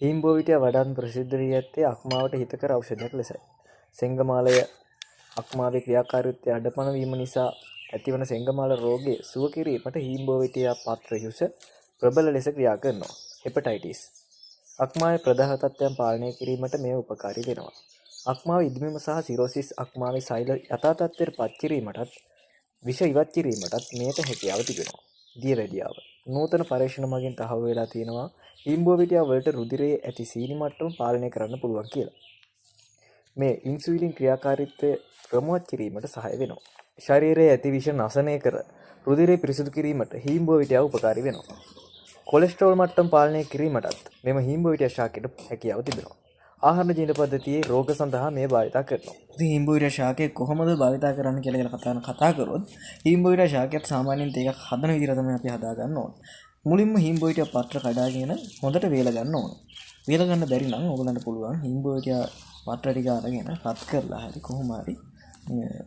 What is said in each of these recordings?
හීම්බෝවිටිය වඩාත් ප්‍රසිද්ධ වී ඇත්තේ අක්මාවට හිතකර ඖෂධයක් ලෙසයි. සෙංගමාලය අක්මාවේ ක්‍රියාකාරීත්වය අඩපණ වීම නිසා ඇතිවන සෙංගමාල රෝගය සුව කිරීමට හීම්බෝවිටිය පත්‍රයුෂ ප්‍රබල ලෙස ක්‍රියා කරනවා. හෙපටයිටිස් අක්මාවේ ප්‍රදාහ තත්ත්වයන් පාලනය කිරීමට මෙය උපකාරී වෙනවා. අක්මාව ඉදමීම සහ සිරෝසිස් අක්මාවේ සෛල යථා තත්ත්වයට පත් කිරීමටත් විෂ ඉවත් කිරීමටත් මෙයට හැකියාව තිබෙනවා. දියවැඩියාව නූතන පරීක්ෂණ මගින් තහවුරු වෙලා තියෙනවා හීම්බෝවිටිය වලට රුධිරයේ ඇති සීනි මට්ටම පාලනය කරන්න පුළුවන් කියලා. මේ ඉන්සුලින් ක්‍රියාකාරීත්වය ප්‍රමුවත් කිරීමට සහාය වෙනවා. ශරීරයේ ඇති විෂ නසනය කර රුධිරය පිරිසිදු කිරීමට හීම්බෝවිටිය උපකාරී වෙනවා. කොලෙස්ටරෝල් මට්ටම පාලනය කිරීමටත් මෙම හීම්බෝවිටිය ශාකයට හැකියාව තිබෙනවා. ආහාර ජීවන පද්ධතියේ රෝග සඳහා මේ භාවිතා කරනවා. ඉතින් හීම්බෝවිටිය ශාකය කොහොමද භාවිතා කරන්න කියලා කතා කරොත් හීම්බෝවිටිය ශාකයත් සාමාන්‍යයෙන් ටිකක් හදන විදිහට තමයි අපි හදා ගන්න ඕන. මුලින්ම හීම්බෝවිටිය පත්‍ර කඩාගෙන හොඳට වේල ගන්න ඕන. වේල ගන්න බැරි නම් ඔයගලන්ට පුළුවන් හීම්බෝවිටිය පත්‍ර ටික අරගෙන රත් කරලා හරි කොහොම හරි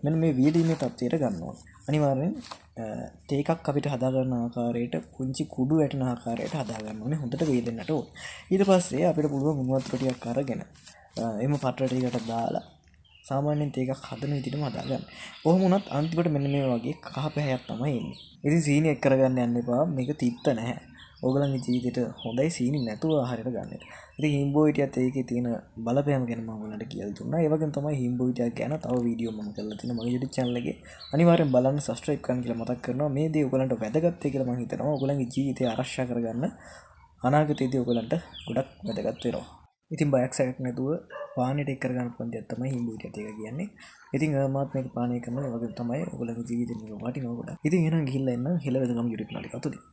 මෙන්න මේ වීදීමේ තත්ත්වයට ගන්න ඕන. අනිවාර්යෙන් තේ එකක් අපිට හදා ගන්න ආකාරයට පුංචි කුඩු වැටෙන ආකාරයට හදා ගන්න ඕනේ. හොඳට වේලෙන්නට ඕන. ඊට පස්සේ අපිට පුළුවන් මුණු වතුර ටිකක් අරගෙන එම පත්‍ර ටිකට දාලා සාමාන්‍යයෙන් තේ එකක් හදන විදිහටම හදා ගන්න. කොහොම වුණත් අන්තිමට මෙන්න මේ වගේ කහ පැහැයක් තමයි එන්නේ. ඉතින් සීනි එක් කරගන්න යන්න එපා. මේක තිත්ත නැහැ. ඔයගලන්ගේ ජීවිතේට හොඳයි සීනි නැතුව ආහාරයට ගන්න. ඉතින් හීම්බෝවිටියත් ඒකේ තියෙන බලපෑම ගැන මම ඔයගලන්ට කියලා දුන්නා. ඒ වගේම තමයි හීම්බෝවිටිය ගැන තව වීඩියෝ මම කරලා තියෙනවා මගේ YouTube channel එකේ. අනිවාර්යෙන් බලන්න subscribe කරන්න කියලා මතක් කරනවා. මේ දේ ඔයගලන්ට වැදගත් කියලා මම හිතනවා. ඔයගලන්ගේ ජීවිතය ආරක්ෂා කරගන්න අනාගතයේදී ඔයගලන්ට ගොඩක් වැදගත් වෙනවා. ඉතින් බයක් සැකක් නැතුව පානයට එක් කරගන්න පුළුවන් දෙයක් තමයි හීම්බෝවිටියත් ඒක කියන්නේ. ඉතින් මාත් මේක පානය කරනවා. ඒ වගේම තමයි ඔයගලන්ගේ ජීවිතේ මේක වටිනවා ගොඩක්. ඉතින් එහෙනම් ගිහිල්ලා එන්න හෙළ වෙදකම YouTube නාලිකාව තුලින්.